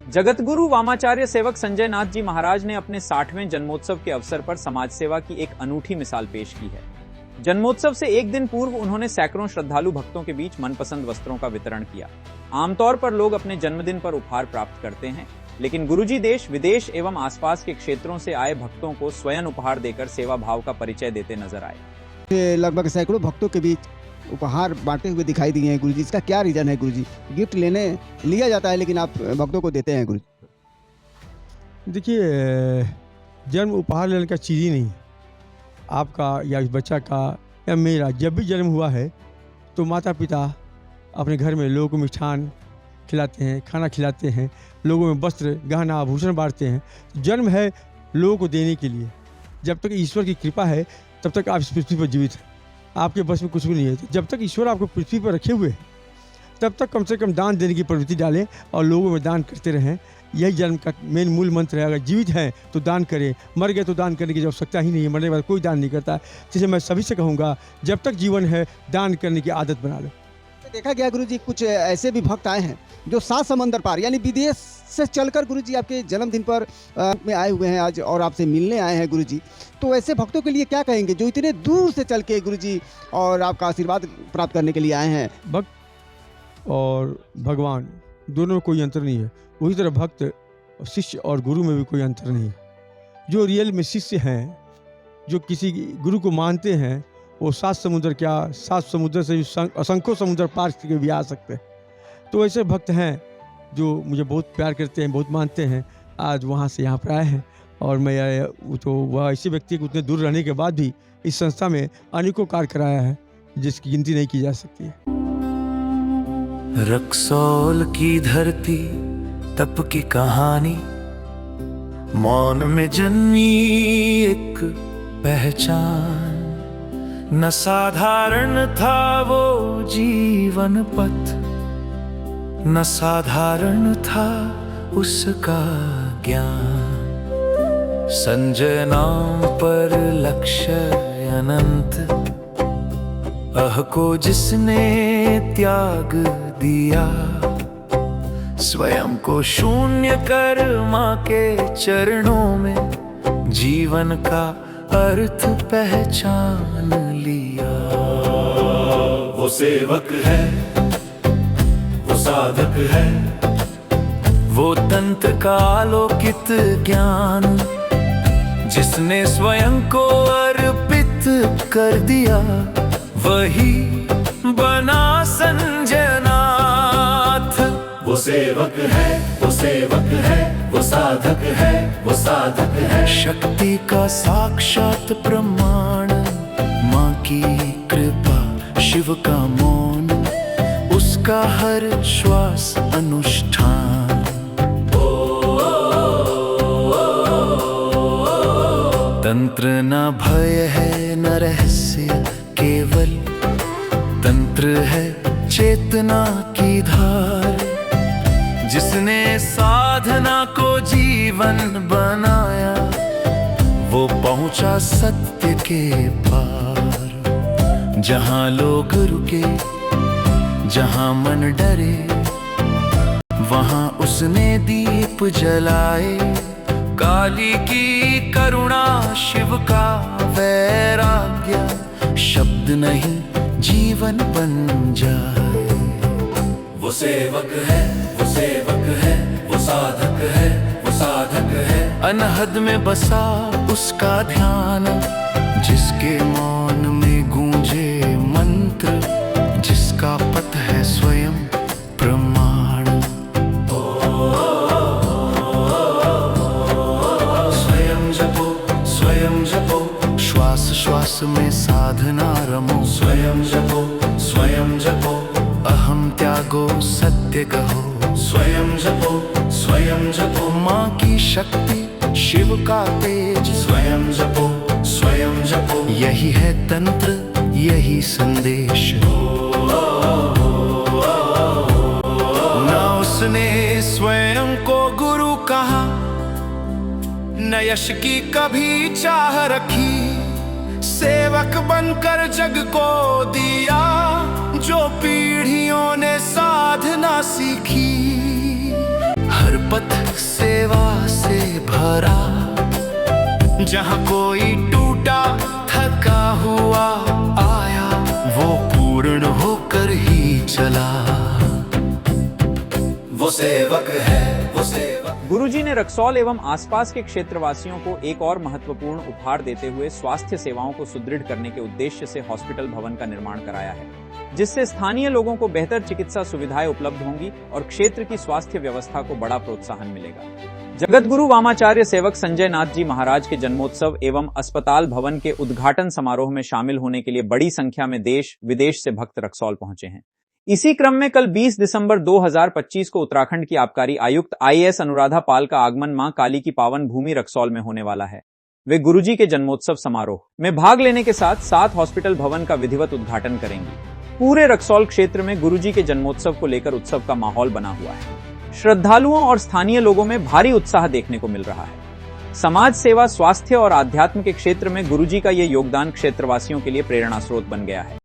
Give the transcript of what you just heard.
जगतगुरु वामाचार्य सेवक संजय नाथ जी महाराज ने अपने 60वें जन्मोत्सव के अवसर पर समाज सेवा की एक अनूठी मिसाल पेश की है। जन्मोत्सव से एक दिन पूर्व उन्होंने सैकड़ों श्रद्धालु भक्तों के बीच मनपसंद वस्त्रों का वितरण किया। आमतौर पर लोग अपने जन्मदिन पर उपहार प्राप्त करते हैं, लेकिन गुरुजी देश विदेश एवं आसपास के क्षेत्रों से आए भक्तों को स्वयं उपहार देकर सेवा भाव का परिचय देते नजर आए। लगभग सैकड़ों भक्तों के बीच उपहार बांटते हुए दिखाई दिए हैं गुरुजी। इसका क्या रीजन है गुरुजी? गिफ्ट लिया जाता है लेकिन आप भक्तों को देते हैं गुरुजी। देखिए, जन्म उपहार लेने का चीज़ ही नहीं है। आपका या इस बच्चा का या मेरा जब भी जन्म हुआ है तो माता पिता अपने घर में लोगों को मिष्ठान खिलाते हैं, खाना खिलाते हैं, लोगों में वस्त्र गहना आभूषण बांटते हैं। जन्म है लोगों को देने के लिए। जब तक ईश्वर की कृपा है तब तक आप इस पृथ्वी पर जीवित हैं। आपके बस में कुछ भी नहीं है। जब तक ईश्वर आपको पृथ्वी पर रखे हुए हैं तब तक कम से कम दान देने की प्रवृत्ति डालें और लोगों में दान करते रहें। यही जन्म का मेन मूल मंत्र है। अगर जीवित हैं तो दान करें, मर गए तो दान करने की आवश्यकता ही नहीं है। मरने के बाद कोई दान नहीं करता। जिसे मैं सभी से कहूँगा, जब तक जीवन है दान करने की आदत बना लो। देखा गया गुरुजी, कुछ ऐसे भी भक्त आए हैं जो 7 समंदर पार यानी विदेश से चलकर गुरुजी आपके जन्मदिन पर में आए हुए हैं आज और आपसे मिलने आए हैं गुरुजी। तो ऐसे भक्तों के लिए क्या कहेंगे जो इतने दूर से चल के गुरुजी और आपका आशीर्वाद प्राप्त करने के लिए आए हैं? भक्त और भगवान दोनों में कोई अंतर नहीं है। उसी तरह भक्त शिष्य और गुरु में भी कोई अंतर नहीं है। जो रियल में शिष्य हैं, जो किसी गुरु को मानते हैं, वो 7 समुद्र क्या 7 समुद्र से असंख्यों समुद्र पार करके भी आ सकते हैं। तो ऐसे भक्त हैं जो मुझे बहुत प्यार करते हैं, बहुत मानते हैं। आज वहाँ से यहाँ पर आए हैं और मैं तो वह ऐसे व्यक्ति को उतने दूर रहने के बाद भी इस संस्था में अनेकों कार्य कराया है जिसकी गिनती नहीं की जा सकती है। रक्सौल की धरती तप की कहानी, मौन में जन्मी एक पहचान। न साधारण था वो जीवन पथ, न साधारण था उसका ज्ञान। संजय नाम पर लक्ष्य अनंत, अह को जिसने त्याग दिया। स्वयं को शून्य कर माँ के चरणों में जीवन का अर्थ पहचान लिया। वो सेवक है, वो साधक है, वो तंत्र का आलोकित ज्ञान, जिसने स्वयं को अर्पित कर दिया। वही बना संजय नाथ। वो सेवक है, वो सेवक है, वो साधक है, वो साधक है। शक्ति का साक्षात प्रमाण, माँ की कृपा शिव का मौन, उसका हर श्वास अनुष्ठान। तंत्र न भय है न रहस्य, केवल तंत्र है चेतना की धार। जिसने साधना को जीवन बनाया, वो पहुंचा सत्य के पार। जहां लोग रुके, जहां मन डरे, वहां उसने दीप जलाए। काली की करुणा, शिव का वैराग्य, शब्द नहीं जीवन बन जाए। वो सेवक है, वो सेवक है, वो साधक है, वो साधक है। अनहद में बसा उसका ध्यान, जिसके मौन में गूंजे मंत्र, जिसका पथ है स्वयं प्रमाण। स्वयं जपो, स्वयं जपो, श्वास श्वास में साधना रमो। स्वयं जपो, स्वयं जपो, अहम त्यागो सत्य कहो। स्वयं जपो, स्वयं जपो। माँ की शक्ति, शिव का तेज। स्वयं जपो, स्वयं जपो। यही है तंत्र, यही संदेश। न उसने स्वयं को गुरु कहा, न यश की कभी चाह रखी। सेवक बनकर जग को दिया, जो पीढ़ियों ने साधना सीखी। हर पथ सेवा से भरा, जहाँ कोई टूटा थका हुआ आया, वो पूर्ण होकर ही चला। वो सेवक है, वो सेवक। गुरुजी ने रक्सौल एवं आसपास के क्षेत्रवासियों को एक और महत्वपूर्ण उपहार देते हुए स्वास्थ्य सेवाओं को सुदृढ़ करने के उद्देश्य से हॉस्पिटल भवन का निर्माण कराया है, जिससे स्थानीय लोगों को बेहतर चिकित्सा सुविधाएं उपलब्ध होंगी और क्षेत्र की स्वास्थ्य व्यवस्था को बड़ा प्रोत्साहन मिलेगा। जगत गुरु वामाचार्य सेवक संजय नाथ जी महाराज के जन्मोत्सव एवं अस्पताल भवन के उद्घाटन समारोह में शामिल होने के लिए बड़ी संख्या में देश विदेश से भक्त रक्सौल पहुंचे हैं। इसी क्रम में कल 20 दिसंबर 2025 को उत्तराखंड की आबकारी आयुक्त IAS अनुराधा पाल का आगमन मां काली की पावन भूमि रक्सौल में होने वाला है। वे गुरुजी के जन्मोत्सव समारोह में भाग लेने के साथ 7 हॉस्पिटल भवन का विधिवत उद्घाटन करेंगी। पूरे रक्सौल क्षेत्र में गुरुजी के जन्मोत्सव को लेकर उत्सव का माहौल बना हुआ है। श्रद्धालुओं और स्थानीय लोगों में भारी उत्साह देखने को मिल रहा है। समाज सेवा, स्वास्थ्य और आध्यात्म के क्षेत्र में गुरुजी का ये योगदान क्षेत्रवासियों के लिए प्रेरणा स्रोत बन गया है।